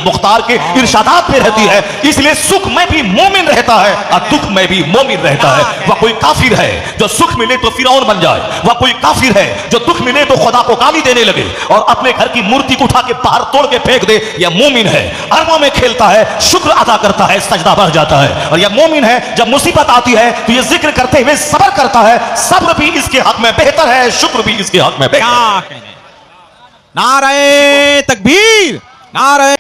मुख्तार के इरशादात में रहती है। इसलिए सुख में भी मोमिन रहता है और दुख में भी मोमिन रहता है। वह कोई काफिर है जो सुख मिले तो फिरौन बन जाए, वह कोई काफिर है जो दुख मिले तो खुदा को गाली देने लगे और अपने घर की मूर्ति को उठा के बाहर तोड़ के फेंक दे। यह मोमिन है, अरबों में खेलता है, शुक्र अदा करता है, सजदा बढ़ जाता है। और यह मोमिन है जब मुसीबत आती है तो यह जिक्र करते हुए सब्र करता है। सब्र भी इसके हक में बेहतर है, शुक्र भी इसके हक में बेहतर है। नारे तकबीर, नारे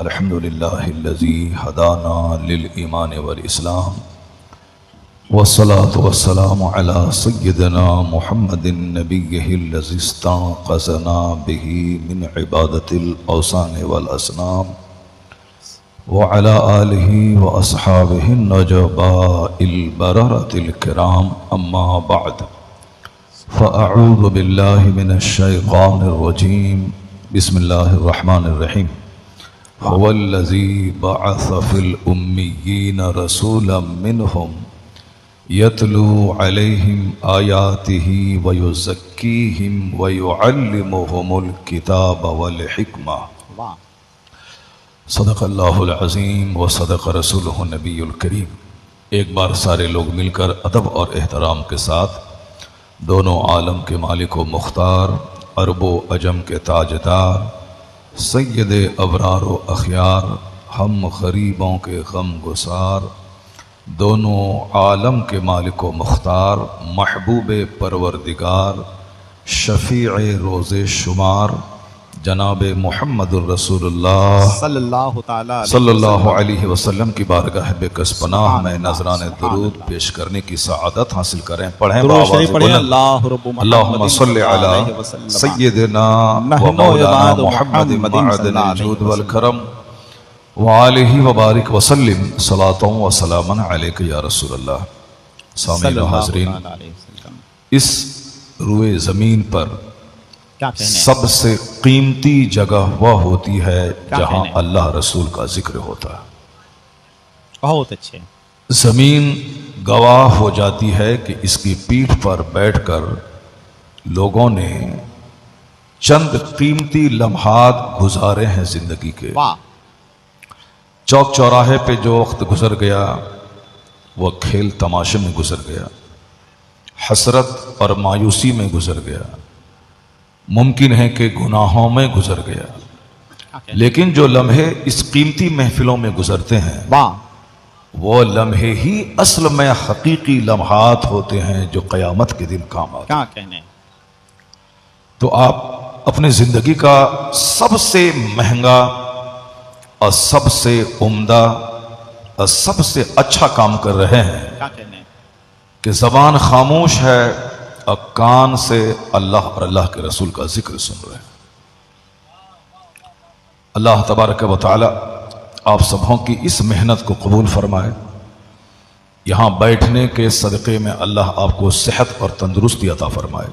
अल्हम्दुलिल्लाहिल्लज़ी हदाना लिल ईमान वल इस्लाम वस्सलातु वस्सलामु अला सय्यिदिना मुहम्मदिन नबिय्यिहिल्लज़ी इस्तक़ज़ना बिही मिन इबादतिल औसान वल असनाम व अला आलिहि व अस्हाबिहि नजबाइल बररतिल किराम अम्मा बअद फ़अऊज़ु बिल्लाहि मिनश शैतानिर रजीम बिस्मिल्लाहिर्रहमानिर्रहीम हुवल्लज़ी बअस फ़िल उम्मिय्यीन रसूलन मिनहुम यतलू अलैहिम आयातिही व युज़क्कीहिम व युअल्लिमुहुमुल किताब वल हिक्मा सदक़ल्लाहुल अज़ीम व सदक़ रसूलुहु नबियुल करीम। एक बार सारे लोग मिलकर अदब और एहतराम के साथ दोनों आलम के मालिक व मुख्तार, अरबो अजम के ताजदार, सैयदे अबरार व अखियार, हम गरीबों के गम गुसार, दोनों आलम के मालिक व मुख्तार, महबूब परवरदिगार, शफ़ीए रोज़े शुमार जनाब मुहम्मदुर रसूलुल्लाह सल्लल्लाहु अलैहि वसल्लम की बारगाह बेकसपनाह में नजराने दुरूद पेश करने की सआदत हासिल करें। पढ़ें अल्लाहुम्मा सल्लि अला सय्यिदिना व मौलाना मुहम्मदिन मअदनिल जूद वल करम व आलिहि व बारिक व सल्लिम सलातों व सलामन अलैका या रसूलल्लाह। सामीन हाज़रीन, इस रुए ज़मीन पर सबसे कीमती जगह वह होती है जहां अल्लाह रसूल का जिक्र होता है। बहुत अच्छे। जमीन गवाह हो जाती है कि इसकी पीठ पर बैठकर लोगों ने चंद कीमती लम्हात गुजारे हैं जिंदगी के। चौक चौराहे पे जो वक्त गुजर गया वह खेल तमाशे में गुजर गया, हसरत और मायूसी में गुजर गया, मुमकिन है कि गुनाहों में गुजर गया। लेकिन जो लम्हे इस कीमती महफिलों में गुजरते हैं वो लम्हे ही असल में हकीकी लम्हात होते हैं जो क़यामत के दिन काम आते हैं। तो आप अपनी जिंदगी का सबसे महंगा और सबसे उम्दा और सबसे अच्छा काम कर रहे हैं कि ज़बान खामोश है और कान से अल्लाह और अल्लाह के रसूल का जिक्र सुन रहे हैं। अल्लाह तबारक व तआला आप सबों की इस मेहनत को कबूल फरमाए। यहाँ बैठने के सदक़े में अल्लाह आपको सेहत और तंदुरुस्ती अता फरमाए।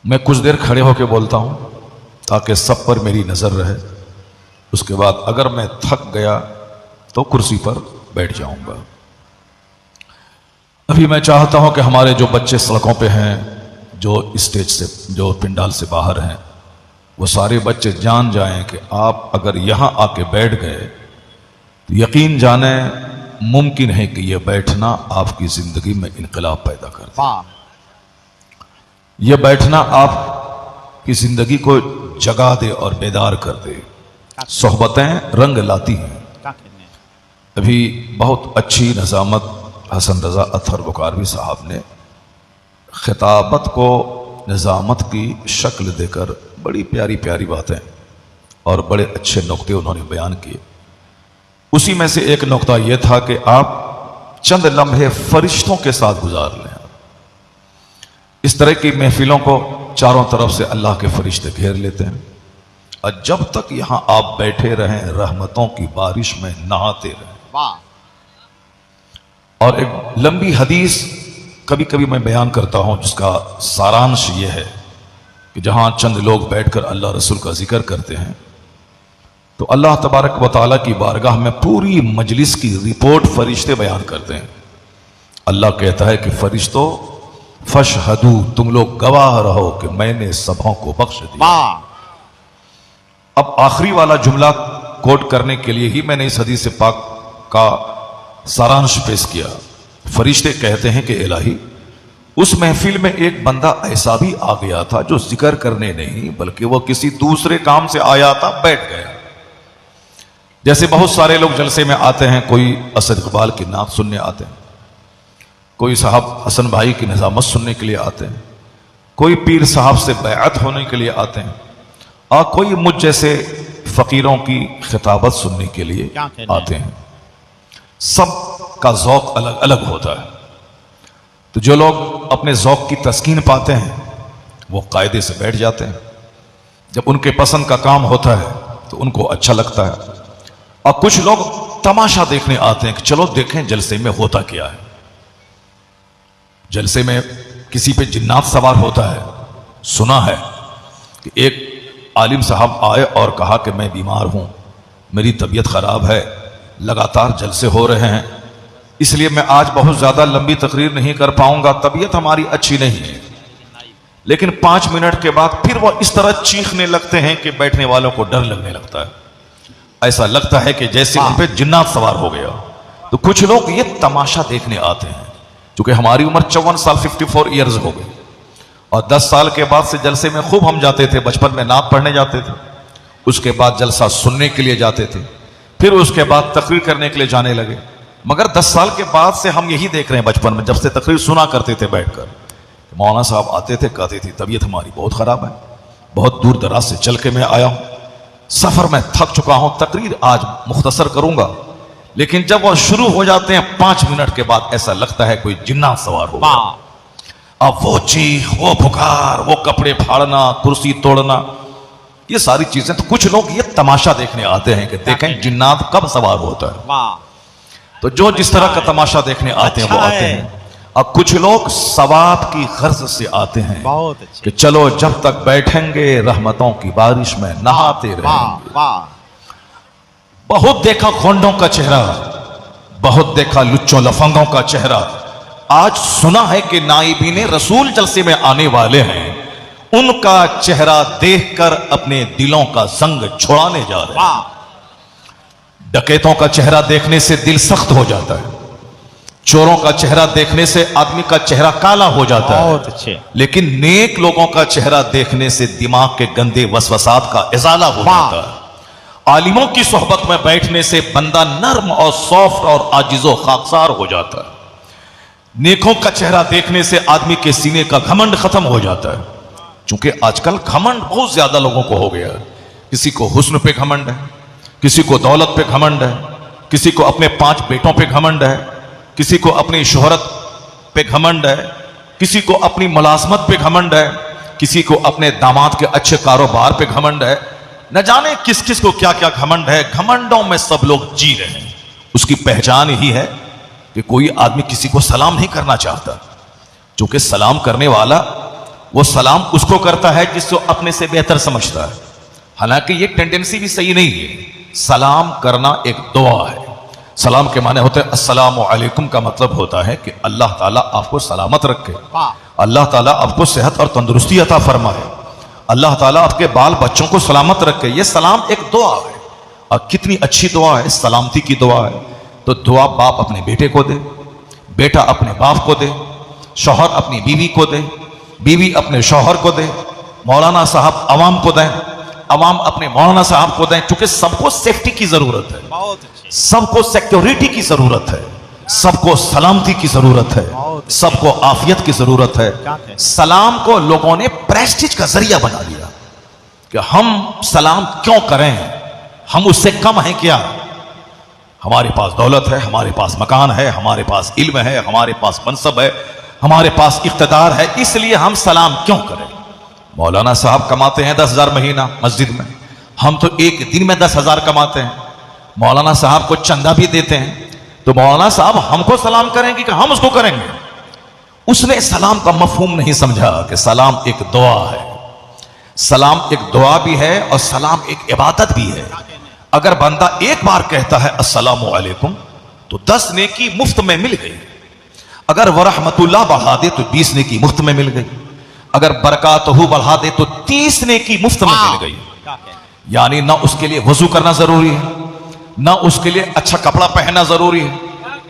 मैं कुछ देर खड़े होकर बोलता हूँ ताकि सब पर मेरी नज़र रहे। उसके बाद अगर मैं थक गया तो कुर्सी पर बैठ जाऊँगा। अभी मैं चाहता हूं कि हमारे जो बच्चे सड़कों पे हैं, जो स्टेज से, जो पिंडाल से बाहर हैं, वो सारे बच्चे जान जाएं कि आप अगर यहां आके बैठ गए तो यकीन जाने मुमकिन है कि यह बैठना आपकी जिंदगी में इनकलाब पैदा कर दे। यह बैठना आपकी जिंदगी को जगा दे और बेदार कर दे। सोहबतें रंग लाती हैं। अभी बहुत अच्छी नज़ामत हसन रज़ा अत्हर बुखारवी साहब ने खिताबत को निज़ामत की शक्ल देकर बड़ी प्यारी प्यारी बातें और बड़े अच्छे नुक्ते उन्होंने बयान किए। उसी में से एक नुक्ता यह था कि आप चंद लम्हे फरिश्तों के साथ गुजार लें। इस तरह की महफिलों को चारों तरफ से अल्लाह के फरिश्ते घेर लेते हैं और जब तक यहां आप बैठे रहें रहमतों की बारिश में नहाते रहें। और एक लंबी हदीस कभी कभी मैं बयान करता हूं जिसका सारांश यह है कि जहां चंद लोग बैठकर अल्लाह रसूल का जिक्र करते हैं तो अल्लाह तबारक व तआला की बारगाह में पूरी मजलिस की रिपोर्ट फरिश्ते बयान करते हैं। अल्लाह कहता है कि फरिश्तों फशहदू, तुम लोग गवाह रहो कि मैंने सबों को बख्श दिया। अब आखिरी वाला जुमला कोट करने के लिए ही मैंने इस हदीस पाक का सारांश पेश किया। फरिश्ते कहते हैं कि इलाही, उस महफिल में एक बंदा ऐसा भी आ गया था जो जिक्र करने नहीं बल्कि वो किसी दूसरे काम से आया था, बैठ गया। जैसे बहुत सारे लोग जलसे में आते हैं, कोई असद इकबाल की नात सुनने आते हैं, कोई साहब हसन भाई की निजामत सुनने के लिए आते हैं, कोई पीर साहब से बैअत होने के लिए आते हैं, और कोई मुझ जैसे फकीरों की खिताबत सुनने के लिए आते हैं। सब का ज़ौक़ अलग अलग होता है। तो जो लोग अपने ज़ौक़ की तस्कीन पाते हैं वो कायदे से बैठ जाते हैं। जब उनके पसंद का काम होता है तो उनको अच्छा लगता है। और कुछ लोग तमाशा देखने आते हैं कि चलो देखें जलसे में होता क्या है। जलसे में किसी पे जिन्नात सवार होता है। सुना है कि एक आलिम साहब आए और कहा कि मैं बीमार हूं, मेरी तबीयत खराब है, लगातार जलसे हो रहे हैं, इसलिए मैं आज बहुत ज्यादा लंबी तकरीर नहीं कर पाऊंगा, तबीयत हमारी अच्छी नहीं है। लेकिन 5 मिनट के बाद फिर वो इस तरह चीखने लगते हैं कि बैठने वालों को डर लगने लगता है। ऐसा लगता है कि जैसे उन पे जिन्नात सवार हो गया। तो कुछ लोग ये तमाशा देखने आते हैं। क्योंकि हमारी उम्र 54 साल 54 ईयर्स हो गई और 10 साल के बाद से जलसे में खूब हम जाते थे। बचपन में नात पढ़ने जाते थे, उसके बाद जलसा सुनने के लिए जाते थे, फिर उसके बाद तकरीर करने के लिए जाने लगे। मगर 10 साल के बाद से हम यही देख रहे हैं, बचपन में जब से तकरीर सुना करते थे बैठकर, मौलाना साहब आते थे, कहते थे तबीयत हमारी बहुत खराब है, बहुत दूर दराज से चल के मैं आया हूं, सफर में थक चुका हूं, तकरीर आज मुख्तसर करूंगा। लेकिन जब वो शुरू हो जाते हैं 5 मिनट के बाद ऐसा लगता है कोई जिन्नात सवार हो। अब वो चीख, वो पुकार, वो कपड़े फाड़ना, कुर्सी तोड़ना, ये सारी चीजें। तो कुछ लोग ये तमाशा देखने आते हैं कि देखें जिन्नात कब सवार होता है। तो जो जिस तरह का तमाशा देखने आते हैं वो आते हैं। अब कुछ लोग सवाब की गर्ज से आते हैं कि चलो जब तक बैठेंगे रहमतों की बारिश में नहाते रहेंगे। बहुत देखा खोंडों का चेहरा, बहुत देखा लुच्चों लफंगों का चेहरा। आज सुना है कि नाइबीन रसूल जलसे में आने वाले हैं, उनका चेहरा देखकर अपने दिलों का जंग छुड़ाने जा रहे हैं। डकैतों का चेहरा देखने से दिल सख्त हो जाता है, चोरों का चेहरा देखने से आदमी का चेहरा काला हो जाता है। बहुत अच्छे। लेकिन नेक लोगों का चेहरा देखने से दिमाग के गंदे वसवसात का इजाला हो जाता है। आलिमों की सोहबत में बैठने से बंदा नर्म और सॉफ्ट और आजिजो खाकसार हो जाता है। नेकों का चेहरा देखने से आदमी के सीने का घमंड खत्म हो जाता है। क्योंकि आजकल घमंड बहुत ज्यादा लोगों को हो गया है। किसी को हुस्न पे घमंड है, किसी को दौलत पे घमंड है, किसी को अपने 5 बेटों पे घमंड है, किसी को अपनी शोहरत पे घमंड है, किसी को अपनी मुलाजमत पे घमंड है, किसी को अपने दामाद के अच्छे कारोबार पे घमंड है। न जाने किस किस को क्या क्या घमंड है। घमंडों में सब लोग जी रहे हैं। उसकी पहचान ही है कि कोई आदमी किसी को सलाम नहीं करना चाहता, क्योंकि सलाम करने वाला वो सलाम उसको करता है जिसको अपने से बेहतर समझता है। हालांकि ये टेंडेंसी भी सही नहीं है। सलाम करना एक दुआ है। सलाम के माने होते हैं अस्सलामु अलैकुम, का मतलब होता है कि अल्लाह ताला आपको सलामत रखे, अल्लाह ताला आपको सेहत और तंदुरुस्ती अता फरमाए, अल्लाह ताला आपके बाल बच्चों को सलामत रखे। ये सलाम एक दुआ है। और कितनी अच्छी दुआ है, सलामती की दुआ है। तो दुआ बाप अपने बेटे को दे, बेटा अपने बाप को दे, शौहर अपनी बीवी को दे, बीवी अपने शौहर को दे, मौलाना साहब अवाम को दें, अवाम अपने मौलाना साहब को दें। क्योंकि सबको सेफ्टी की जरूरत है, सबको सिक्योरिटी की जरूरत है, सबको सलामती की जरूरत है, सबको आफियत की जरूरत है। सलाम को लोगों ने प्रेस्टीज का जरिया बना लिया कि हम सलाम क्यों करें, हम उससे कम हैं क्या? हमारे पास दौलत है, हमारे पास मकान है, हमारे पास इल्म है, हमारे पास मनसब है, हमारे पास इख्तिदार है, इसलिए हम सलाम क्यों करें? मौलाना साहब कमाते हैं 10,000 महीना मस्जिद में, हम तो एक दिन में 10,000 कमाते हैं। मौलाना साहब को चंदा भी देते हैं, तो मौलाना साहब हमको सलाम करेंगे कि हम उसको करेंगे? उसने सलाम का मफहूम नहीं समझा कि सलाम एक दुआ है। सलाम एक दुआ भी है और सलाम एक इबादत भी है। अगर बंदा एक बार कहता है अस्सलामु अलैकुम तो 10 नेकी मुफ्त में मिल गई। अगर वह रहमतुल्लाह बढ़ा दे तो 20 नेकी मुफ्त में मिल गई। अगर बरकातहू बढ़ा दे तो 30 नेकी मुफ्त में मिल गई। यानी ना उसके लिए वजू करना जरूरी है, ना उसके लिए अच्छा कपड़ा पहनना जरूरी है,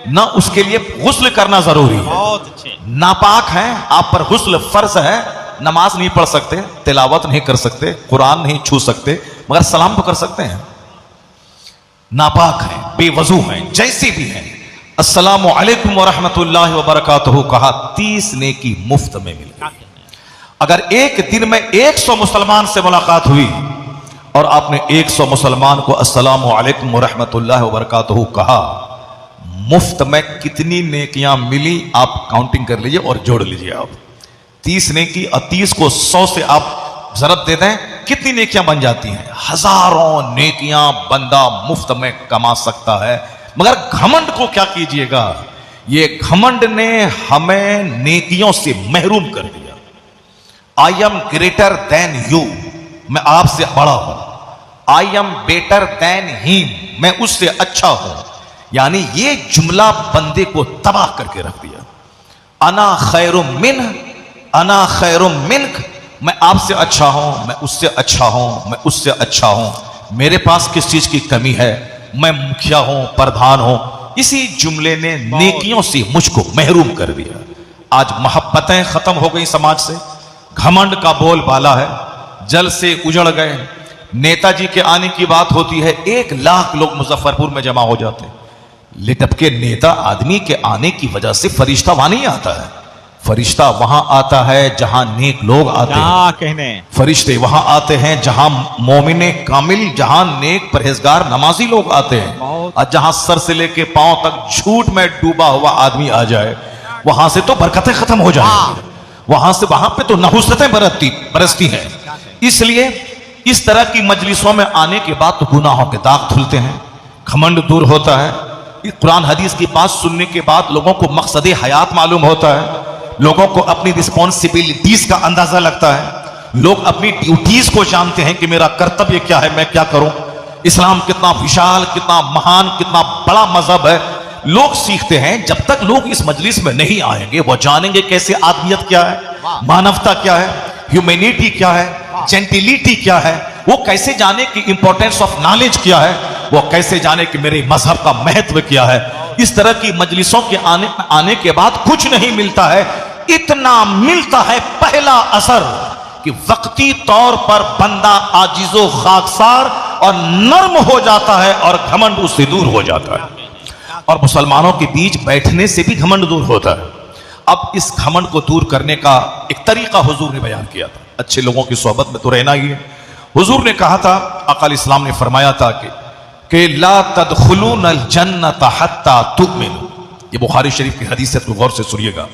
ना उसके लिए गुस्ल करना जरूरी है। बहुत अच्छे। नापाक हैं, आप पर गुस्ल फर्ज है, नमाज नहीं पढ़ सकते, तिलावत नहीं कर सकते, कुरान नहीं छू सकते, मगर सलाम तो कर सकते हैं। नापाक हैं, बेवजू हैं, जैसे भी हैं, अस्सलामु अलैकुम व रहमतुल्लाहि व बरकातहू कहा, 30 नेकी मुफ्त में मिल गई। अगर एक दिन में 100 मुसलमान से मुलाकात हुई और आपने 100 मुसलमान को अस्सलामु अलैकुम व रहमतुल्लाहि व बरकातहू कहा, मुफ्त में कितनी नेकियां मिली आप काउंटिंग कर लीजिए और जोड़ लीजिए। आप 30 नेकी और 30 को 100 से आप जरब दे दें, कितनी नेकियां बन जाती हैं? हजारों नेकियां बंदा मुफ्त में कमा सकता है। मगर घमंड को क्या कीजिएगा, ये घमंड ने हमें नेकियों से महरूम कर दिया। I am greater than you, मैं आपसे बड़ा हूं। I am better than him, मैं उससे अच्छा हूं। यानी ये जुमला बंदे को तबाह करके रख दिया। अना खैरुम मिन, अना खैरुम मिनक, मैं आपसे अच्छा हूं, मैं उससे अच्छा हूं, मैं उससे अच्छा हूं। मेरे पास किस चीज की कमी है, मैं मुखिया हूं, प्रधान हूं। इसी जुमले ने नेकियों से मुझको महरूम कर दिया। आज मोहब्बतें खत्म हो गई समाज से, घमंड का बोलबाला है, जल से उजड़ गए। नेताजी के आने की बात होती है, 1 लाख लोग मुजफ्फरपुर में जमा हो जाते, लेकिन के नेता आदमी के आने की वजह से फरिश्ता वहां नहीं आता है। फरिश्ता वहां आता है जहां नेक लोग आते हैं। कहने फरिश्ते वहां आते हैं जहां मोमिने कामिल, जहां नेक परहेजगार नमाजी लोग आते हैं। और जहां सर से लेके पांव तक झूठ में डूबा हुआ आदमी आ जाए, वहां से तो बरकतें खत्म हो जाएंगी, वहां से वहां पे तो नहुसतें बरसती हैं। इसलिए इस तरह की मजलिसों में आने के बाद तो गुनाहों के दाग धुलते हैं, घमंड दूर होता है। कुरान हदीस की बात सुनने के बाद लोगों को मकसद हयात मालूम होता है, लोगों को अपनी रिस्पॉन्सिबिलिटीज का अंदाजा लगता है, लोग अपनी ड्यूटीज को जानते हैं कि मेरा कर्तव्य क्या है, मैं क्या करूं। इस्लाम कितना विशाल, कितना महान, कितना बड़ा मजहब है, लोग सीखते हैं। जब तक लोग इस मजलिस में नहीं आएंगे, वो जानेंगे कैसे आदमियत क्या है, मानवता क्या है, ह्यूमैनिटी क्या है, जेंटिलिटी क्या है, वो कैसे जाने कि इंपॉर्टेंस ऑफ नॉलेज क्या है, वो कैसे जाने कि मेरे मजहब का महत्व क्या है। इस तरह की मजलिसों के आने के बाद कुछ नहीं मिलता है, इतना मिलता है पहला असर कि वक्ती तौर पर बंदा आजिजो खाकसार और नर्म हो जाता है और घमंड उससे दूर हो जाता है। और मुसलमानों के बीच बैठने से भी घमंड दूर होता है। अब इस घमंड को दूर करने का एक तरीका हुजूर ने बयान किया था। अच्छे लोगों की सोहबत में तो रहना ही है। हुजूर ने कहा था, अकाल इस्लाम ने फरमाया था कि ला तदखुलूनल जन्नत हत्ता तुमिनू। ये बुखारी शरीफ की हदीस है, तो गौर से सुनिएगा।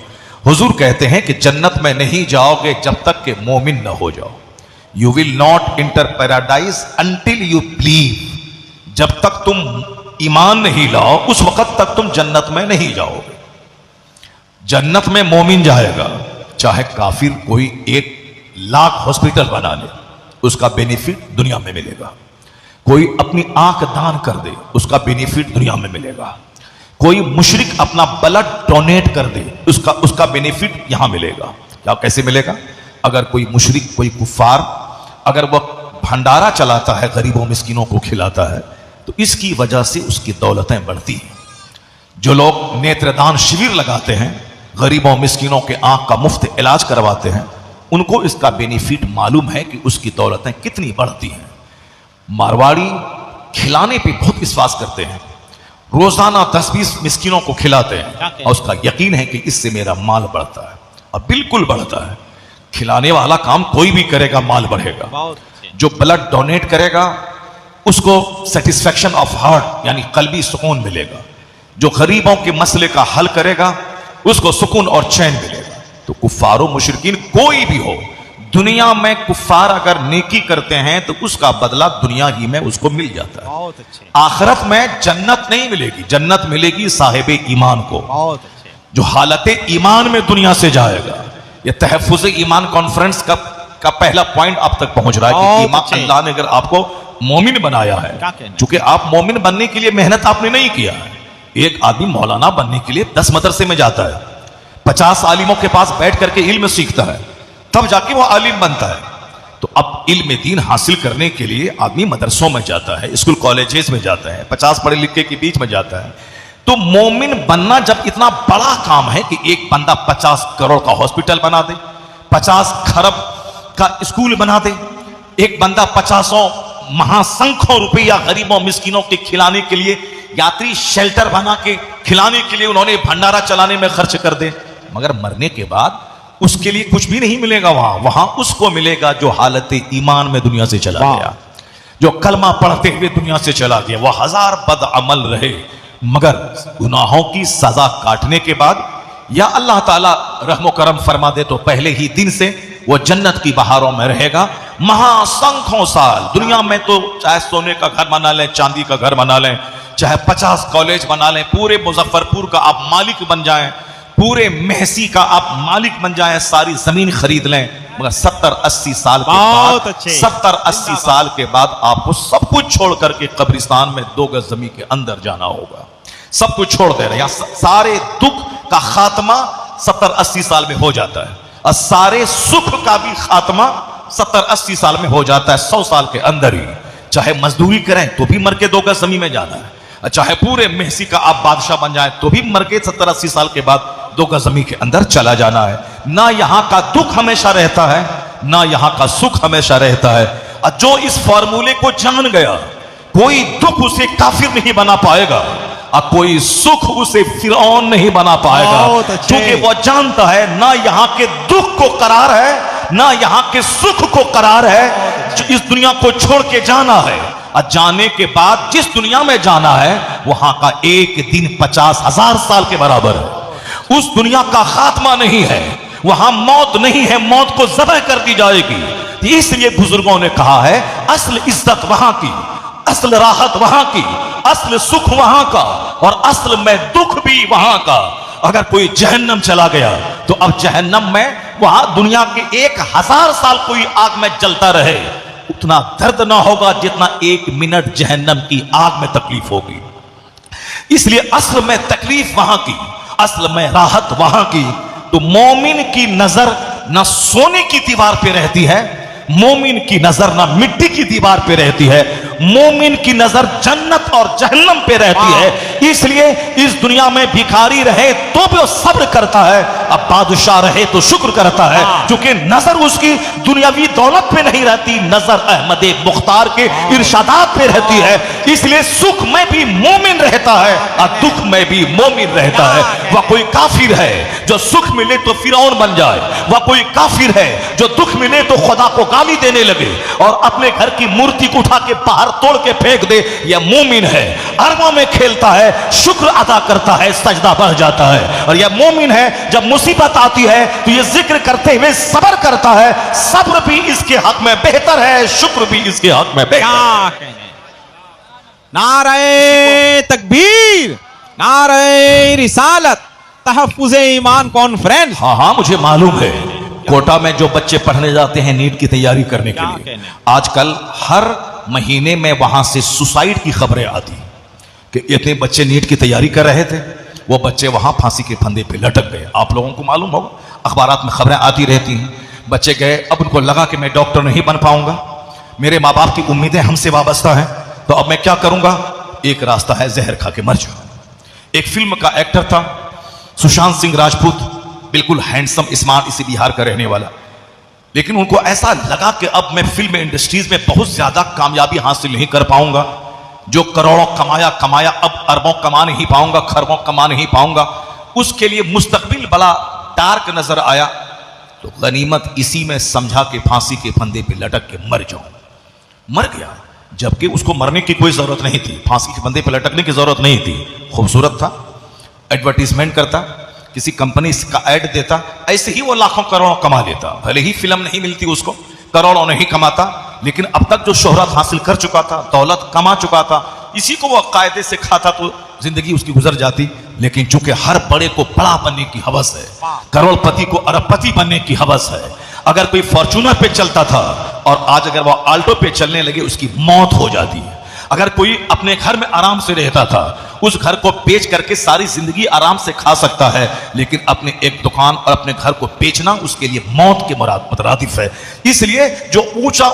हुजूर कहते हैं कि जन्नत में नहीं जाओगे जब तक कि मोमिन न हो जाओ। You will not inter paradise until you believe. जब तक तुम ईमान नहीं लाओ, उस वक्त तक तुम जन्नत में नहीं जाओगे। जन्नत में मोमिन जाएगा, चाहे काफिर कोई 1 लाख हॉस्पिटल बना ले, उसका बेनिफिट दुनिया में मिलेगा। कोई अपनी आंख दान कर दे, उसका बेनिफिट दुनिया में मिलेगा। कोई मुशरिक अपना ब्लड डोनेट कर दे, उसका बेनिफिट यहां मिलेगा। क्या कैसे मिलेगा? अगर कोई मुशरिक, कोई कुफार, अगर वह भंडारा चलाता है, गरीबों मिस्किनों को खिलाता है, तो इसकी वजह से उसकी दौलतें बढ़ती हैं। जो लोग नेत्रदान शिविर लगाते हैं, गरीबों मिस्किनों के आंख का मुफ्त इलाज करवाते हैं, उनको इसका बेनिफिट मालूम है कि उसकी दौलतें कितनी बढ़ती हैं। मारवाड़ी खिलाने पे बहुत विश्वास करते हैं, रोजाना 10-20 मिस्किनों को खिलाते हैं और उसका यकीन है कि इससे मेरा माल बढ़ता है। और बिल्कुल बढ़ता है। खिलाने वाला काम कोई भी करेगा, माल बढ़ेगा। जो ब्लड डोनेट करेगा उसको सेटिस्फैक्शन ऑफ हार्ट यानी कल्बी सुकून मिलेगा। जो गरीबों के मसले का हल करेगा उसको सुकून और चैन मिलेगा। तो कुफ्फारो मुशरिकीन कोई भी हो, दुनिया में कुफ्फार अगर नेकी करते हैं तो उसका बदला दुनिया ही में उसको मिल जाता है। बहुत अच्छे। आखिरत में जन्नत नहीं मिलेगी, जन्नत मिलेगी साहिबे ईमान को, बहुत अच्छे। जो हालत ईमान में दुनिया से जाएगा। यह तहफ्फुज़ ईमान कॉन्फ्रेंस का पहला पॉइंट आप तक पहुंच रहा है कि ईमान, अल्लाह ने अगर आपको मोमिन बनाया है, क्योंकि आप मोमिन बनने के लिए मेहनत आपने नहीं किया है। एक आदमी मौलाना बनने के लिए 10 मदरसे में जाता है, 50 आलिमों के पास बैठ करके इल्म सीखता है, तब जाके वो आलिम बनता है। तो अब इल्म दीन हासिल करने के लिए आदमी मदरसों में जाता है, स्कूल कॉलेजेस में जाता है, 50 पढ़े लिखे के बीच में जाता है। तो मोमिन बनना जब इतना बड़ा काम है कि एक बंदा 50 करोड़ का हॉस्पिटल बना दे, 50 खरब का स्कूल बना दे, एक बंदा 50 महासंख्यों रुपया गरीबों मिस्किनों के खिलाने के लिए, यात्री शेल्टर बना के खिलाने के लिए उन्होंने भंडारा चलाने में खर्च कर दे, मगर मरने के बाद उसके लिए कुछ भी नहीं मिलेगा। वहां उसको मिलेगा जो हालत ईमान में दुनिया से चला गया, जो कलमा पढ़ते हुए दुनिया से चला गया। वह 1000 बदअमल रहे, मगर गुनाहों की सजा काटने के बाद या अल्लाह ताला रहमो करम फरमा दे तो पहले ही दिन से वो जन्नत की बहारों में रहेगा महासंख्यों साल। दुनिया में तो चाहे सोने का घर बना लें, चांदी का घर बना लें, चाहे 50 कॉलेज बना लें, पूरे मुजफ्फरपुर का आप मालिक बन जाएं, पूरे महसी का आप मालिक बन जाएं, सारी जमीन खरीद लें, मगर 70-80 साल के बाद 70-80 साल के बाद आपको सब कुछ छोड़ करके कब्रिस्तान में 2 गज जमीन के अंदर जाना होगा। सब कुछ छोड़ दे रहे हैं। सारे दुख का खात्मा 70-80 साल में हो जाता है और सारे सुख का भी खात्मा 70-80 साल में हो जाता है 100 साल के अंदर ही। चाहे मजदूरी करें तो भी मर के 2 गज जमीन में जाना है, चाहे पूरे महसी का आप बादशाह बन जाए तो भी मर के 70-80 साल के बाद 2 गज जमीन के अंदर चला जाना है। ना यहां का दुख हमेशा रहता है, ना यहां का सुख हमेशा रहता है। और जो इस फॉर्मूले को जान गया, कोई दुख उसे काफिर नहीं बना पाएगा और कोई सुख उसे फिरौन नहीं बना पाएगा, क्योंकि वह जानता है ना यहाँ के दुख को करार है, ना यहाँ के सुख को करार है। जो इस दुनिया को छोड़ के जाना है और जाने के बाद जिस दुनिया में जाना है वहां का एक दिन 50,000 साल के बराबर है। उस दुनिया का खात्मा नहीं है, वहां मौत नहीं है, मौत को ज़बह कर दी जाएगी। इसलिए बुजुर्गों ने कहा है असल इज्जत वहां की, असल राहत वहां की, असल सुख वहां का और असल में दुख भी वहां का। अगर कोई जहन्नम चला गया तो अब जहन्नम में वहां दुनिया के 1000 साल कोई आग में जलता रहे उतना दर्द ना होगा जितना 1 मिनट जहन्नम की आग में तकलीफ होगी। इसलिए असल में तकलीफ वहां की, असल में राहत वहां की। तो मोमिन की नजर ना सोने की दीवार पे रहती है, मोमिन की नजर ना मिट्टी की दीवार पे रहती है, मोमिन की नजर जन्नत और जहन्नम पे रहती है। इसलिए इस दुनिया में भिखारी रहे तो भी वो सब्र करता है, अब बादशाह रहे तो शुक्र करता है, क्योंकि नजर उसकी दुनियावी दौलत पे नहीं रहती, नजर अहमद मुख्तार के इरशादात पे रहती है। इसलिए सुख में भी मोमिन रहता है और दुख में भी मोमिन रहता है। वह कोई काफिर है जो सुख मिले तो फिरौन बन जाए, वह कोई काफिर है जो दुख मिले तो खुदा को गाली देने लगे और अपने घर की मूर्ति को उठा के बाहर तोड़ के फेंक दे। यह मोमिन है, अरबों में खेलता है, शुक्र अदा करता है, सजदा बढ़ जाता है। और यह मोमिन है जब मुसीबत आती है तो यह जिक्र करते हुए सब्र करता है, सब्र भी इसके हक में बेहतर है, शुक्र भी इसके हक में बेहतर है। नारे तकबीर, नारे रिसालत, तहफ्फुज़े ईमान कॉन्फ्रेंस। हाँ, मुझे मालूम है कोटा में जो बच्चे पढ़ने जाते हैं नीट की तैयारी करने के लिए, आजकल हर महीने में वहां से सुसाइड की खबरें आती कि इतने बच्चे नीट की तैयारी कर रहे थे, वो बच्चे वहां फांसी के फंदे पे लटक गए। आप लोगों को मालूम होगा, अखबारात में खबरें आती रहती हैं। बच्चे गए, अब उनको लगा कि मैं डॉक्टर नहीं बन पाऊंगा, मेरे माँ बाप की उम्मीदें हमसे वाबस्ता हैं, तो अब मैं क्या करूंगा? एक रास्ता है, जहर खा के मर जाओ। एक फिल्म का एक्टर था सुशांत सिंह राजपूत, बिल्कुल हैंडसम स्मार्ट, इसी बिहार का रहने वाला, लेकिन उनको ऐसा लगा कि अब मैं फिल्म इंडस्ट्रीज में बहुत ज्यादा कामयाबी हासिल नहीं कर पाऊंगा, जो करोड़ों कमाया अब अरबों कमा नहीं पाऊंगा, खरबों कमा नहीं पाऊंगा। उसके लिए मुस्तकबिल बड़ा डार्क नजर आया, तो गनीमत इसी में समझा कि फांसी के फंदे पे लटक के मर जाऊं। मर गया, जबकि उसको मरने की कोई जरूरत नहीं थी, फांसी के फंदे पे लटकने की जरूरत नहीं थी। खूबसूरत था, एडवर्टीजमेंट करता, किसी कंपनी का ऐड देता, ऐसे ही वो लाखों करोड़ों कमा लेता। भले ही फिल्म नहीं मिलती उसको, करोड़ों नहीं कमाता, लेकिन अब तक जो शोहरत हासिल कर चुका था, दौलत कमा चुका था, इसी को वो कायदे से खाता तो जिंदगी उसकी गुजर जाती। लेकिन चूंकि हर बड़े को बड़ा बनने की हवस है, करोड़पति को अरबपति बनने की हवस है। अगर कोई फॉर्चूनर पे चलता था और आज अगर वो आल्टो पे चलने लगे, उसकी मौत हो जाती है। अगर कोई अपने घर में आराम से रहता था उस घर को बेच करके सारी जिंदगी आराम से खा सकता है, लेकिन अपने एक दुकान और अपने घर को बेचना उसके लिए मौत के मुतरादिफ है। इसलिए जो ऊंचा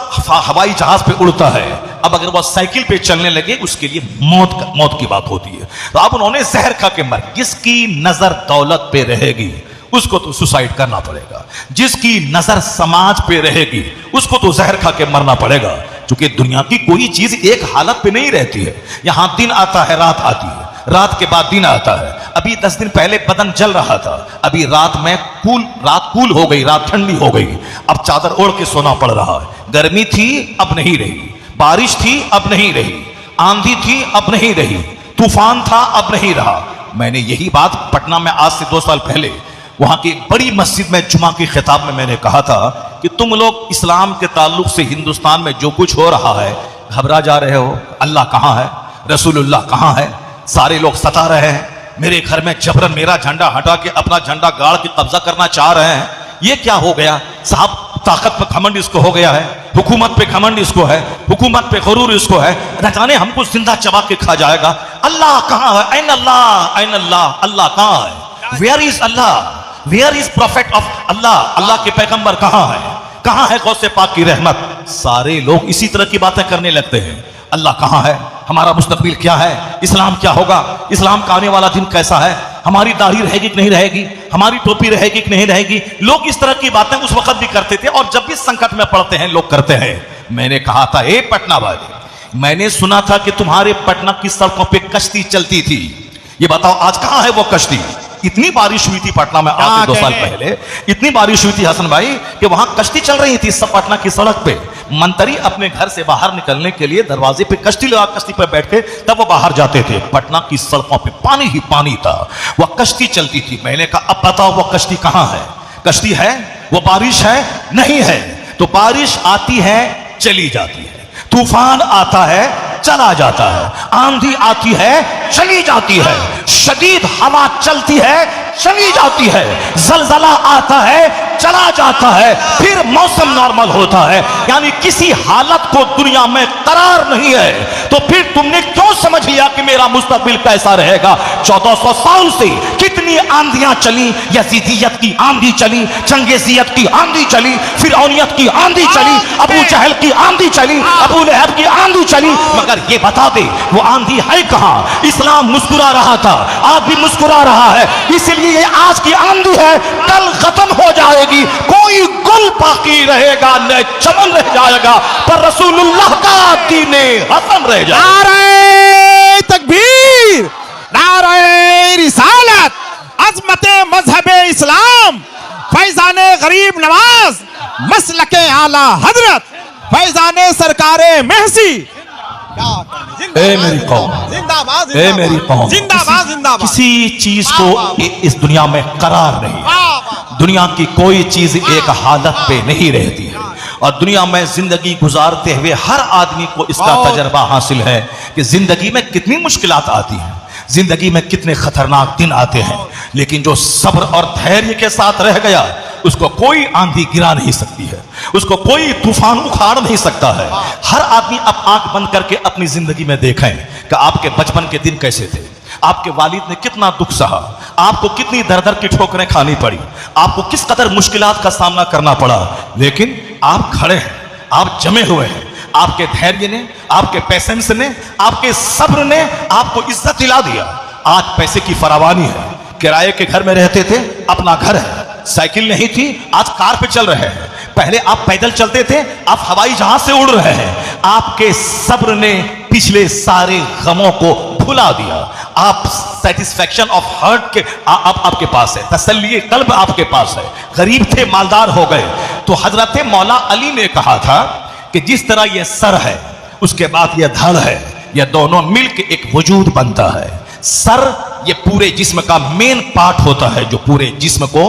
हवाई जहाज पे उड़ता है, अब अगर वह साइकिल पे चलने लगे उसके लिए मौत की बात होती है। तो अब उन्होंने जहर खा के मर। जिसकी नजर दौलत पे रहेगी उसको तो सुसाइड करना पड़ेगा, जिसकी नजर समाज पे रहेगी उसको तो जहर खा के मरना पड़ेगा। क्योंकि दुनिया की कोई चीज एक हालत पे नहीं रहती है। यहां दिन आता है, रात आती है, रात के बाद दिन आता है। अभी 10 दिन पहले बदन जल रहा था, अभी रात कूल हो गई, रात ठंडी हो गई। अब चादर ओढ़ के सोना पड़ रहा है। गर्मी थी अब नहीं रही, बारिश थी अब नहीं रही, आंधी थी अब नहीं रही, तूफान था अब नहीं रहा। मैंने यही बात पटना में आज से 2 साल पहले वहां की बड़ी मस्जिद में जुमा की खिताब में मैंने कहा था कि तुम लोग इस्लाम के ताल्लुक से हिंदुस्तान में जो कुछ हो रहा है घबरा जा रहे हो। अल्लाह कहां है, रसूलुल्लाह कहां है, सारे लोग सता रहे हैं। मेरे घर में जबरन मेरा झंडा हटा के अपना झंडा गाड़ के कब्जा करना चाह रहे हैं। ये क्या हो गया साहब? ताकत पे घमंड इसको हो गया है, हुकूमत पे घमंड इसको है, हुकूमत पे गुरूर इसको है, न जाने हमको जिंदा चबा के खा जाएगा। अल्लाह कहां है? ऐन अल्लाह, ऐन अल्लाह, अल्लाह कहां है? Where is Allah? Where is prophet of Allah? अल्लाह के पैगंबर कहां है? कहां है गौसे पाक की रहमत? सारे लोग इसी तरह की बातें करने लगते हैं। अल्लाह कहां है? हमारा मुस्तकबिल क्या है? इस्लाम क्या होगा? इस्लाम का आने वाला दिन कैसा है? हमारी दाढ़ी रहेगी कि नहीं रहेगी? हमारी टोपी रहेगी कि नहीं रहेगी? लोग इस तरह की बातें उस वक्त भी करते थे और जब भी संकट में पड़ते हैं लोग करते हैं। मैंने कहा था, ए पटना वाले, मैंने सुना था कि तुम्हारे पटना की सड़कों पे कश्ती चलती थी। ये बताओ आज कहां है वो कश्ती? इतनी बारिश हुई थी पटना में आज से 2 साल पहले, इतनी बारिश हुई थी हसन भाई कि वहां कश्ती चल रही थी सब पटना की सड़क पे। मंत्री अपने घर से बाहर निकलने के लिए दरवाजे पे कश्ती लगा, कश्ती पर बैठ के तब वो बाहर जाते थे। पटना की सड़कों पे पानी ही पानी था, वह कश्ती चलती थी। मैंने कहा अब बताओ वो कश्ती कहां है? कश्ती है? वो बारिश है? नहीं है। तो बारिश आती है चली जाती है, तूफान आता है चला जाता है, आंधी आती है चली जाती है, शदीद हवा चलती है चली जाती है, जलजला आता है चला जाता है, फिर मौसम नॉर्मल होता है। यानी किसी हालत को दुनिया में करार नहीं है। तो फिर तुमने क्यों समझ लिया कि मेरा मुस्तकबिल कैसा रहेगा? 1400 साल से कितनी आंधियां चली, यजीदियत की आंधी चली, चंगेजियत की आंधी चली, फिरौनियत की आंधी चली, अबू जहल की आंधी चली, अबू लहब की आंधी चली, मगर ये बता दे वो आंधी है कहां? इस्लाम मुस्कुरा रहा था, आज भी मुस्कुरा रहा है। इसलिए ये आज की आंधी है, कल खत्म हो जाएगी। कोई गुल बाकी रहेगा न चमन रह जाएगा, पर रसूलुल्लाह का दीने हसन रह जाएगा। नारे तकबीर, नारे रिसालत, अज़मते मज़हबे इस्लाम, फैज़ाने गरीब नवाज, मसलके आला हजरत, फैज़ाने सरकारे महसी। ए मेरी कौम, जिंदाबाद, ए मेरी कौम, जिंदाबाद, जिंदाबाद। किसी चीज को इस दुनिया में करार नहीं। दुनिया की कोई चीज एक हालत पे नहीं रहती है और दुनिया में जिंदगी गुजारते हुए हर आदमी को इसका तजर्बा हासिल है कि जिंदगी में कितनी मुश्किलात आती हैं, जिंदगी में कितने खतरनाक दिन आते हैं, लेकिन जो सब्र और धैर्य के साथ रह गया उसको कोई आंधी गिरा नहीं सकती है, उसको कोई तूफान उखाड़ नहीं सकता है। हर आदमी अब आंख बंद करके अपनी जिंदगी में देखें कि आपके बचपन के दिन कैसे थे, आपके वालिद ने कितना दुख सहा, आपको कितनी दर दर की ठोकरें खानी पड़ी, आपको किस कदर मुश्किलात का सामना करना पड़ा, लेकिन आप खड़े हैं, आप जमे हुए हैं। आपके धैर्य ने, आपके पेशेंस ने, आपके सब्र ने आपको इज्जत दिला दिया। आज पैसे की फरावानी है, किराए के घर में रहते थे, अपना घर है, साइकिल नहीं थी, आज कार पे चल रहे हैं। पहले आप पैदल चलते थे, आप हवाई जहाज से उड़ रहे हैं। आपके सब्र ने पिछले सारे गमों को भुला दिया। आप सेटिस्फैक्शन ऑफ हार्ट के आपके पास है, तसल्ली कल्ब आपके पास है। गरीब थे, मालदार हो गए। तो हजरत मौला अली ने कहा था कि जिस तरह यह सर है उसके बाद यह धड़ है, यह दोनों मिलकर एक वजूद बनता है। सर ये पूरे जिस्म का मेन पार्ट होता है जो पूरे जिस्म को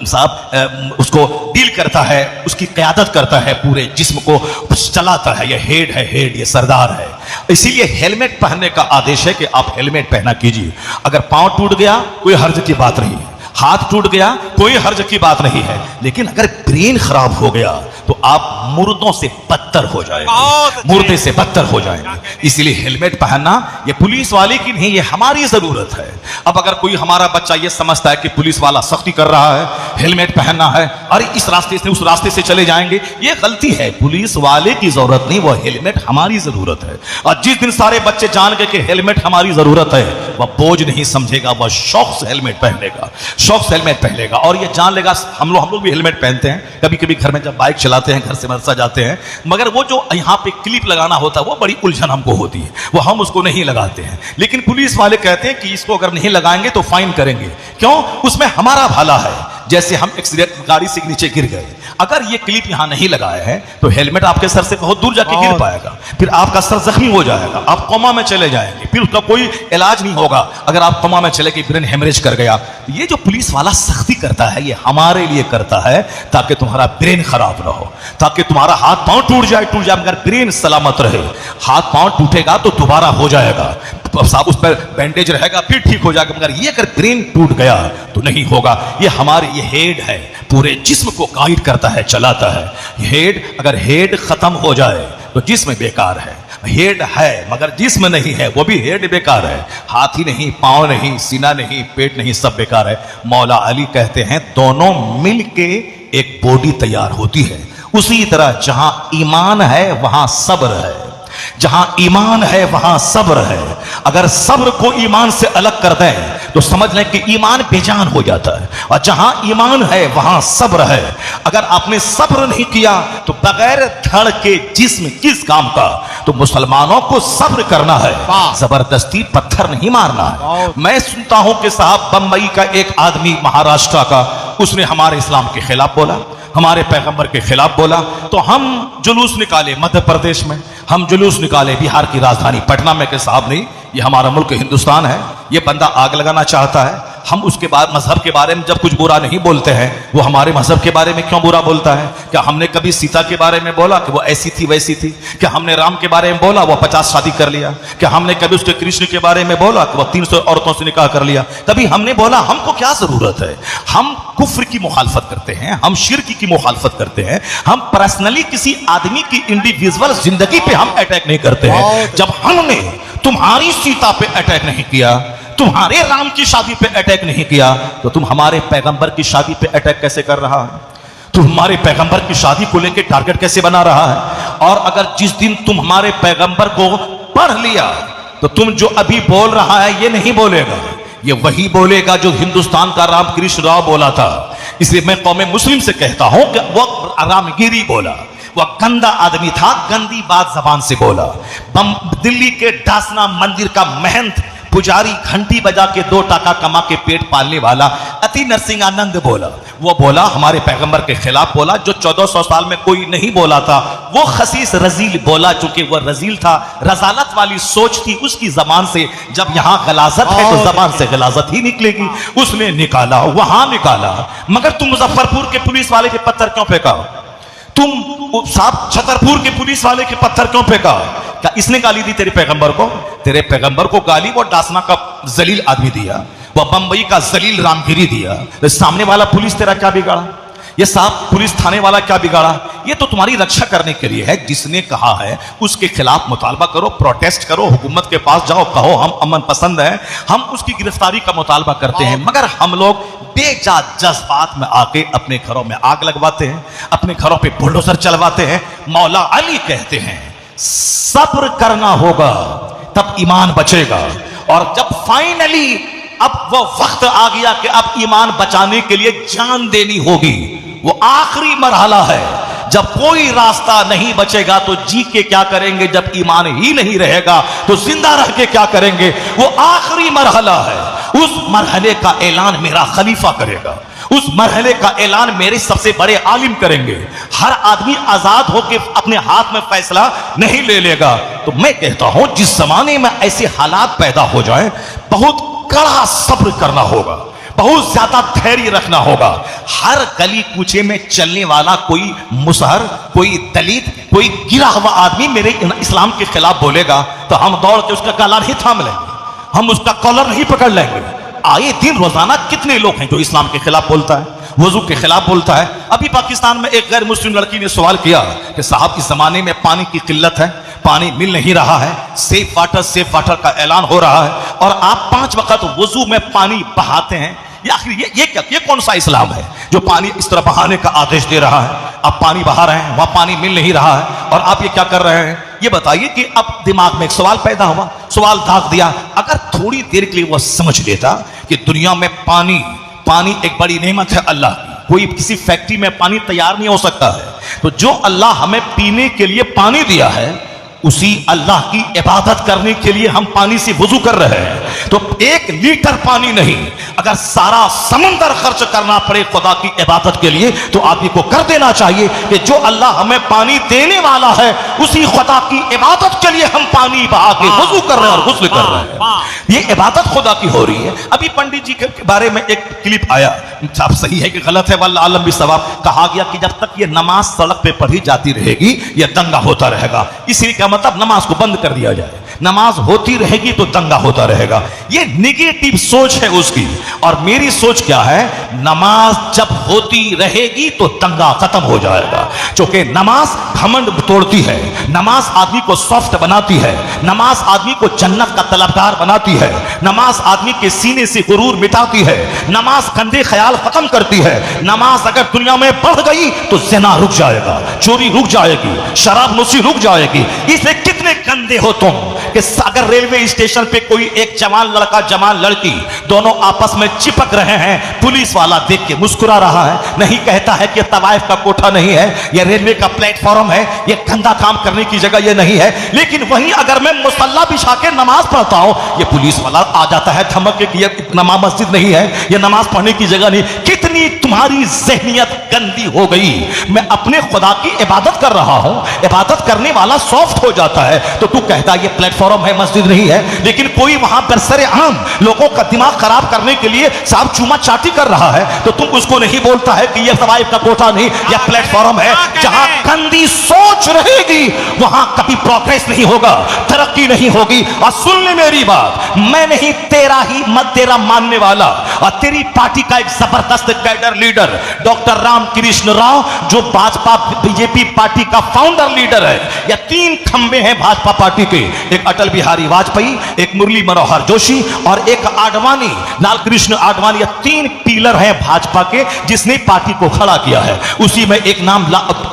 साहब उसको डील करता है, उसकी क़यादत करता है, पूरे जिस्म को चलाता है। ये हेड है, हेड ये सरदार है। इसीलिए हेलमेट पहनने का आदेश है कि आप हेलमेट पहना कीजिए। अगर पांव टूट गया कोई हर्ज की बात नहीं है, हाथ टूट गया कोई हर्ज की बात नहीं है, लेकिन अगर ब्रेन खराब हो गया तो आप मुर्दों से बदतर हो जाएंगे, बहुत अच्छे। मुर्दे से बदतर हो जाएंगे। इसलिए हेलमेट पहनना ये पुलिस वाले की नहीं, ये हमारी जरूरत है। अब अगर कोई हमारा बच्चा ये समझता है कि पुलिस वाला सख्ती कर रहा है, हेलमेट पहनना है, अरे इस रास्ते से उस रास्ते से चले जाएंगे, ये गलती है। पुलिस वाले की जरूरत नहीं, वो हेलमेट हमारी जरूरत है। और जिस दिन सारे बच्चे जान गए कि हेलमेट हमारी जरूरत है, वह बोझ नहीं समझेगा, वह शौक से हेलमेट पहनेगा, शौक से हेलमेट पहनेगा। और ये जान लेगा, हम लोग भी हेलमेट पहनते हैं कभी कभी घर में, जब बाइक चलाते हैं, घर से मदरसा जाते हैं, मगर वो जो यहाँ पे क्लिप लगाना होता है वो बड़ी उलझन हमको होती है, वो हम उसको नहीं लगाते हैं। लेकिन पुलिस वाले कहते हैं कि इसको अगर नहीं लगाएंगे तो फाइन करेंगे। क्यों? उसमें हमारा भला है। जैसे हम एक्सीडेंट, गाड़ी से नीचे गिर गए, अगर ये क्लिप यहां नहीं लगाए हैं तो हेलमेट आपके सर से बहुत दूर जाके गिर पाएगा, फिर आपका सर जख्मी हो जाएगा, आप कोमा में चले जाएंगे, फिर उसका कोई इलाज नहीं होगा। अगर आप कोमा में चले गए, ब्रेन हेमरेज कर गया, ये जो पुलिस वाला सख्ती करता है ये हमारे लिए करता है, ताकि तुम्हारा ब्रेन खराब ना हो, ताकि तुम्हारा हाथ पांव टूट जाए, मगर ब्रेन सलामत रहे। हाथ पांव टूटेगा तो दोबारा हो जाएगा, साहब उस पर बैंडेज रहेगा, फिर ठीक हो जाएगा, मगर ये अगर ब्रेन टूट गया तो नहीं होगा। ये हमारे, ये हेड है, पूरे जिस्म को गाइड करता है, चलाता है। हेड, अगर हेड खत्म हो जाए तो जिस्म बेकार है। हेड है मगर जिस्म नहीं है, वो भी हेड बेकार है। हाथ ही नहीं, पांव नहीं, सीना नहीं, पेट नहीं, सब बेकार है। मौला अली कहते हैं दोनों मिलके एक बॉडी तैयार होती है। उसी तरह जहां ईमान है वहां सब्र है, जहां ईमान है वहां सब्र है। अगर सब्र को ईमान से अलग कर दें तो समझ लें कि ईमान बेजान हो जाता है। और जहां ईमान है वहां सब्र है। अगर आपने सब्र नहीं किया तो बगैर धड़ के जिस्म किस काम का? तो मुसलमानों को सब्र करना है, जबरदस्ती पत्थर नहीं मारना है। मैं सुनता हूं कि साहब बंबई का एक आदमी, महाराष्ट्र का, उसने हमारे इस्लाम के खिलाफ बोला, हमारे पैगंबर के खिलाफ बोला, तो हम जुलूस निकाले मध्य प्रदेश में, हम जुलूस निकाले बिहार की राजधानी पटना में कि साहब नहीं, ये हमारा मुल्क हिंदुस्तान है, ये बंदा आग लगाना चाहता है। हम उसके बाद मजहब के बारे में जब कुछ बुरा नहीं बोलते हैं, वो हमारे मजहब के बारे में क्यों बुरा बोलता है? क्या हमने कभी सीता के बारे में बोला कि वो ऐसी थी वैसी थी? क्या हमने राम के बारे में बोला वो 50 शादी कर लिया? क्या हमने कभी उसके कृष्ण के बारे में बोला कि वो 300 औरतों से निकाह कर लिया? कभी हमने बोला? हमको क्या जरूरत है? हम कुफ्र की मुखालफत करते हैं, हम शिर्क की मुखालफत करते हैं, हम पर्सनली किसी आदमी की इंडिविजुअल जिंदगी पे हम अटैक नहीं करते हैं। जब हमने तुम्हारी सीता पे अटैक नहीं किया, तुम्हारे राम की शादी पे अटैक नहीं किया, तो तुम हमारे पैगंबर की शादी पे अटैक कैसे कर रहा है? तुम हमारे पैगंबर की शादी को लेकर टारगेट कैसे बना रहा है? और अगर जिस दिन तुम हमारे पैगंबर को पढ़ लिया तो तुम जो अभी बोल रहा है ये नहीं बोलेगा, ये वही बोलेगा जो हिंदुस्तान का रामकृष्ण राव बोला था। इसलिए मैं कौम मुस्लिम से कहता हूं कि वो रामगिरी बोला, वह गंदा आदमी था, गंदी बात जबान से बोला। दिल्ली के डासना मंदिर का महंत पुजारी घंटी बजा के 2 टाका कमा के पेट पालने वाला अति नरसिंहानंद बोला, वो बोला हमारे पैगंबर के खिलाफ बोला, जो 1400 साल में कोई नहीं बोला था। वो खसीस रजील बोला, चूंकि वह रजील था, रजालत वाली सोच थी उसकी जबान से। जब यहां गलाजत है तो जबान से गलाजत ही निकलेगी। उसने निकाला, वहां निकाला। मगर तुम मुजफ्फरपुर के पुलिस वाले के पत्थर क्यों फेंका? तुम साहब छतरपुर के पुलिस वाले के पत्थर क्यों फेंका? क्या इसने गाली दी तेरे पैगंबर को? तेरे पैगंबर को गाली वो डासना का जलील आदमी दिया, वो बंबई का जलील रामगिरी दिया। तो सामने वाला पुलिस तेरा क्या बिगाड़ा? ये साहब पुलिस थाने वाला क्या बिगाड़ा? ये तो तुम्हारी रक्षा करने के लिए है। जिसने कहा है उसके खिलाफ मुतालबा करो, प्रोटेस्ट करो, हुकूमत के पास जाओ, कहो हम अमन पसंद हैं, हम उसकी गिरफ्तारी का मुतालबा करते हैं। मगर हम लोग बेजा जज्बात में आके अपने घरों में आग लगवाते हैं, अपने घरों पे बुलडोजर चलवाते हैं। मौला अली कहते हैं सब्र करना होगा तब ईमान बचेगा। और जब फाइनली अब वो वक्त आ गया कि अब ईमान बचाने के लिए जान देनी होगी, वो आखिरी मरहला है। जब कोई रास्ता नहीं बचेगा तो जी के क्या करेंगे? जब ईमान ही नहीं रहेगा तो जिंदा रह के क्या करेंगे? वो आखिरी मरहला है। उस मरहले का ऐलान मेरा खलीफा करेगा, उस मरहले का ऐलान मेरे सबसे बड़े आलिम करेंगे। हर आदमी आजाद होकर अपने हाथ में फैसला नहीं ले लेगा। तो मैं कहता हूं जिस जमाने में ऐसे हालात पैदा हो जाए, बहुत कड़ा सब्र करना होगा, बहुत ज्यादा धैर्य रखना होगा। हर गली कूचे में चलने वाला कोई मुसहर, कोई दलित, कोई गिरा हुआ आदमी मेरे इस्लाम के खिलाफ बोलेगा तो हम दौड़ के उसका गला नहीं थाम लेंगे, हम उसका कॉलर नहीं पकड़ लेंगे, आए दिन रोजाना कितने लोग हैं जो इस्लाम के खिलाफ बोलता है, वजू के खिलाफ बोलता है। अभी पाकिस्तान में एक गैर मुस्लिम लड़की ने सवाल किया कि साहब इस जमाने में पानी की किल्लत है, पानी मिल नहीं रहा है, सेफ वाटर का ऐलान हो रहा है और आप 5 वक्त वजू में पानी बहाते हैं, ये आखिर ये कौन सा इस्लाम है जो पानी इस तरह बहाने का आदेश दे रहा है? आप पानी बहा रहे हैं, वहां पानी मिल नहीं रहा है और आप ये क्या कर रहे हैं? ये बताइए कि अब दिमाग में एक सवाल पैदा हुआ, सवाल दाग दिया। अगर थोड़ी देर के लिए वह समझ लेता कि दुनिया में पानी एक बड़ी नेमत है अल्लाह की, कोई किसी फैक्ट्री में पानी तैयार नहीं हो सकता है, तो जो अल्लाह हमें पीने के लिए पानी दिया है उसी अल्लाह की इबादत करने के लिए हम पानी से वुजू कर रहे हैं। तो 1 लीटर पानी नहीं, अगर सारा समंदर खर्च करना पड़े खुदा की इबादत के लिए तो आदमी को कर देना चाहिए कि जो अल्लाह हमें पानी देने वाला है उसी खुदा की इबादत के लिए हम पानी बहा के वुजू कर रहे हैं और गुस्ल कर रहे हैं। ये इबादत खुदा की हो रही है। अभी पंडित जी के बारे में एक क्लिप आया, साफ सही है कि गलत है, वल्लाह आलम भी सवाब। कहा गया कि जब तक ये नमाज सड़क पे पढ़ी जाती रहेगी यह दंगा होता रहेगा, इसलिए क्या मतलब नमाज को बंद कर दिया जाए, नमाज होती रहेगी तो दंगा होता रहेगा। ये नेगेटिव सोच है उसकी। और मेरी सोच क्या है, नमाज जब होती रहेगी तो दंगा खत्म हो जाएगा, क्योंकि नमाज घमंड तोड़ती है, नमाज आदमी को सॉफ्ट बनाती है, नमाज आदमी को जन्नत का तलबगार बनाती है, नमाज आदमी के सीने से गुरूर मिटाती है, नमाज गंदे ख्याल खत्म करती है। नमाज अगर दुनिया में बढ़ गई तो ज़िना रुक जाएगा, चोरी रुक जाएगी, शराब नोशी रुक जाएगी। इसलिए कितने गंदे हो तुम कि अगर रेलवे स्टेशन पे कोई एक जवान लड़का जवान लड़की दोनों आपस में चिपक रहे हैं, पुलिस वाला देख के मुस्कुरा रहा है, नहीं कहता है कि तवाइफ का कोठा नहीं है, यह रेलवे का प्लेटफॉर्म है, यह गंदा काम करने की जगह यह नहीं है। लेकिन वहीं अगर मैं मुसल्ला बिछा के नमाज पढ़ता हूं, यह पुलिस वाला आ जाता है धमक के कि यह नमाज मस्जिद नहीं है, यह नमाज पढ़ने की जगह नहीं। कितनी तुम्हारी ज़हनियत गंदी हो गई। मैं अपने खुदा की इबादत कर रहा हूं, इबादत करने वाला सॉफ्ट हो जाता है तो तू कहता है ये प्लेटफॉर्म है, मस्जिद नहीं है। लेकिन कोई वहां पर सरेआम लोगों का दिमाग खराब करने के लिए साहब चूमा चाटी कर रहा है तो तुम उसको नहीं बोलता है कि यह तवाइफ का कोठा नहीं, यह प्लेटफॉर्म है। जहां गंदी सोच रहेगी वहां कभी प्रोग्रेस नहीं होगा, तरक्की नहीं होगी। और सुन ले मेरी बात, मैं नहीं तेरा मानने वाला और तेरी पार्टी का एक जबरदस्त cadre leader doctor Ramakrishna Rao, जो भाजपा बीजेपी पार्टी का फाउंडर लीडर है। या 3 खंबे हैं भाजपा पार्टी के, एक अटल बिहारी वाजपेयी, एक मुरली मनोहर जोशी और एक आडवाणी, लालकृष्ण आडवाणी। या 3 पिलर हैं भाजपा के जिसने पार्टी को खड़ा किया है। उसी में एक नाम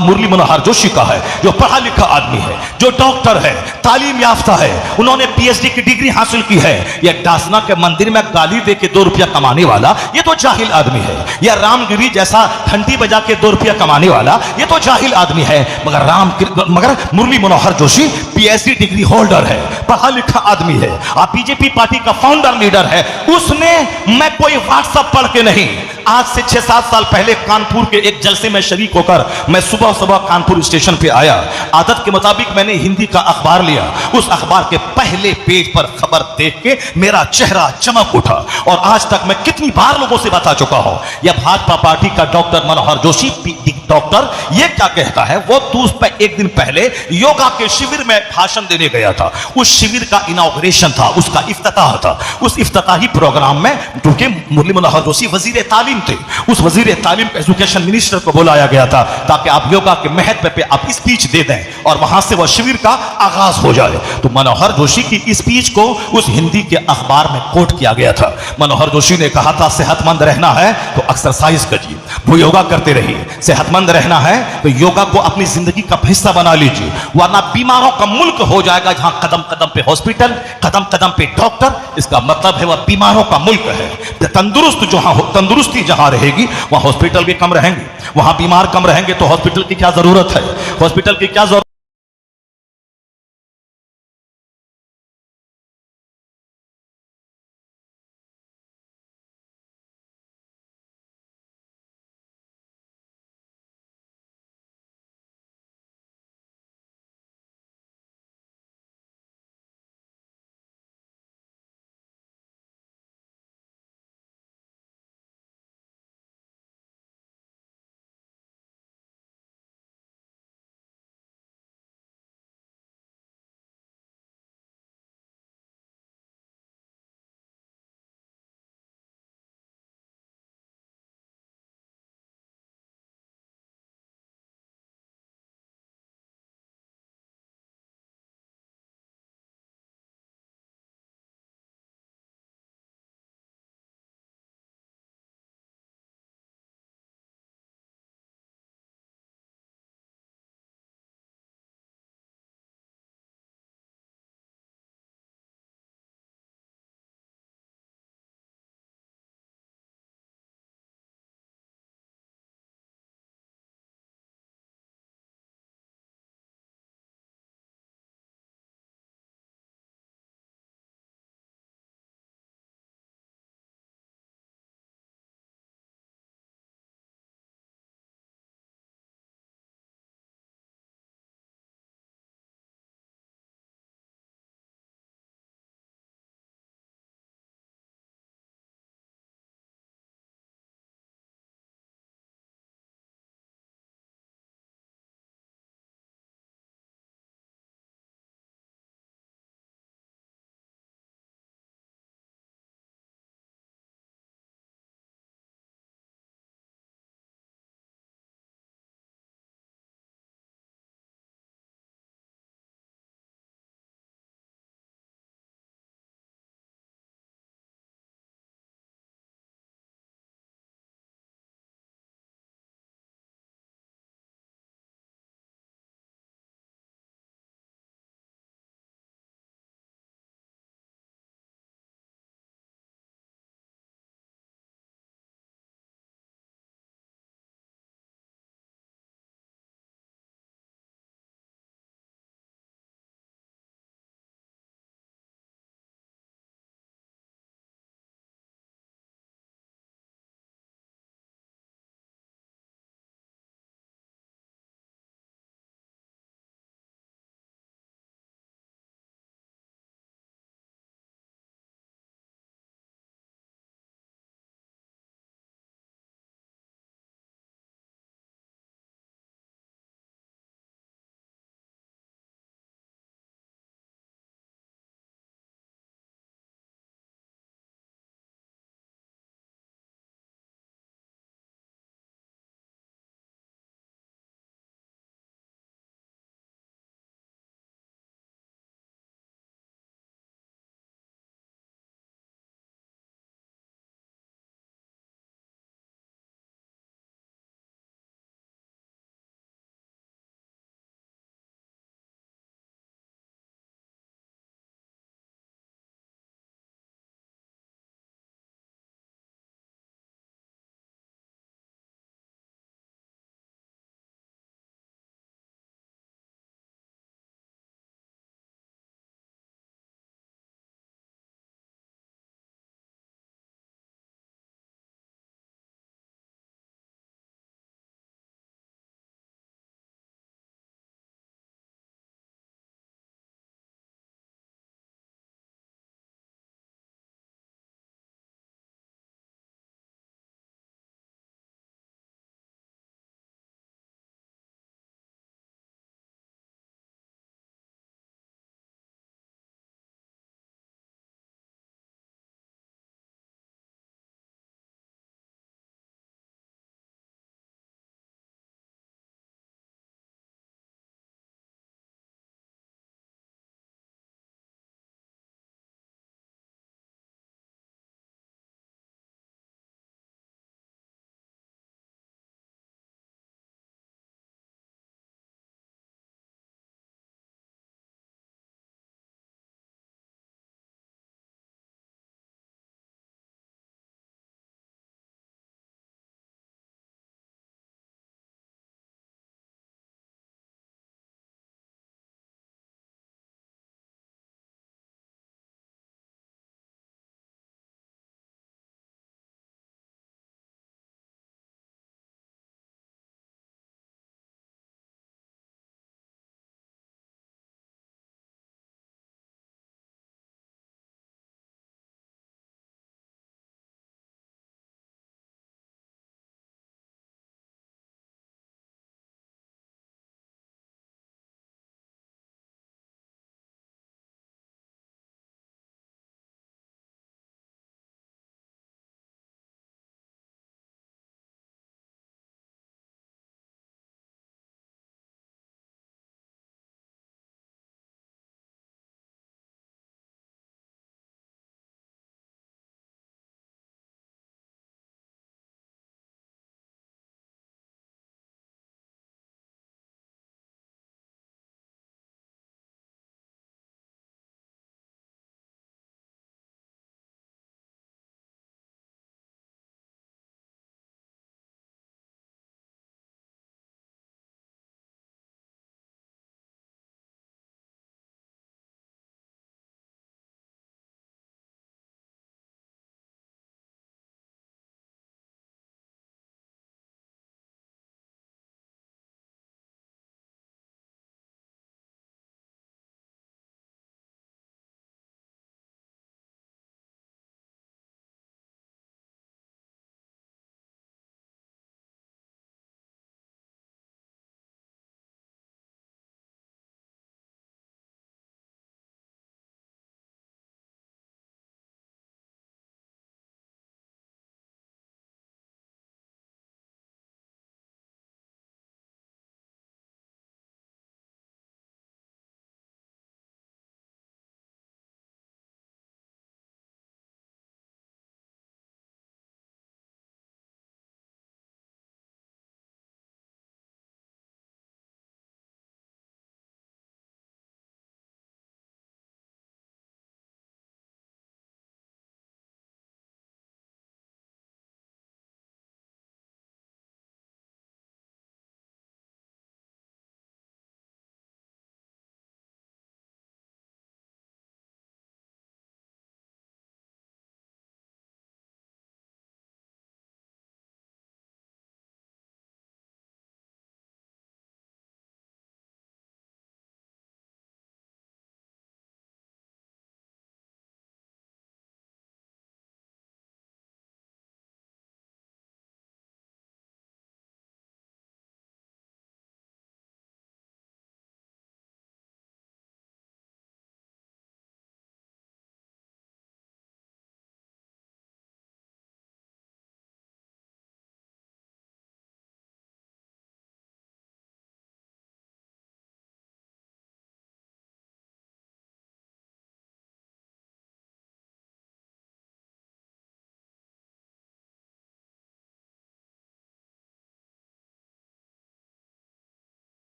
मुरली मनोहर जोशी का है, जो पढ़ा लिखा आदमी है, जो डॉक्टर है, तालीम याफ्ता है, उन्होंने पीएचडी की डिग्री हासिल की है। यह दासना के मंदिर में गाली दे के 2 रुपया कमाने वाला ये तो जाहिल आदमी है। या रामगिरी जैसा घंटी बजा के 2 रुपया कमाने वाला ये तो जाहिल आदमी है। मगर Murli Manohar Joshi PhD degree holder है, पढ़ा लिखा आदमी है और बीजेपी पार्टी का फाउंडर लीडर है। उसने, मैं कोई व्हाट्सएप पढ़ के नहीं, आज से 6-7 साल पहले कानपुर के एक जलसे में शरीक होकर मैं सुबह सुबह कानपुर स्टेशन पे आया। आदत के मुताबिक मैंने हिंदी का अखबार लिया। उस अखबार के पहले पेज पर खबर देख के मेरा चेहरा चमक उठा। और आज तक मैं कितनी बार लोगों से बता चुका हूं, यह भाजपा पार्टी का डॉक्टर मनोहर जोशी डॉक्टर ये क्या कहता है। वो एक दिन पहले योगा के शिविर में भाषण देने गया था। उस शिविर का इनॉग्रेशन था, उसका इफ्तिताह था। उस इफ्तिताही प्रोग्राम में, क्योंकि मुरली मनोहर जोशी वजीर तालीम थे, उस वजीर तालीम एजुकेशन मिनिस्टर को बुलाया गया था ताकि आप योगा के महत्व पे आप स्पीच दे दें और वहां से वह शिविर का आगाज हो जाए। तो मनोहर जोशी की स्पीच को उस हिंदी के अखबार में कोट किया गया था। मनोहर जोशी ने कहा था, सेहतमंद रहना है तो एक्सरसाइज करिए, वो योगा करते रहिए। सेहतमंद रहना है तो योगा को अपनी जिंदगी का हिस्सा बना लीजिए, वरना बीमारों का मुल्क हो जाएगा जहां कदम कदम पे हॉस्पिटल, कदम कदम पे डॉक्टर। इसका मतलब है वह बीमारों का मुल्क है। तंदुरुस्ती जहां रहेगी वहां हॉस्पिटल भी कम रहेंगे, वहां बीमार कम रहेंगे तो हॉस्पिटल की क्या जरूरत है, हॉस्पिटल की क्या जरूरत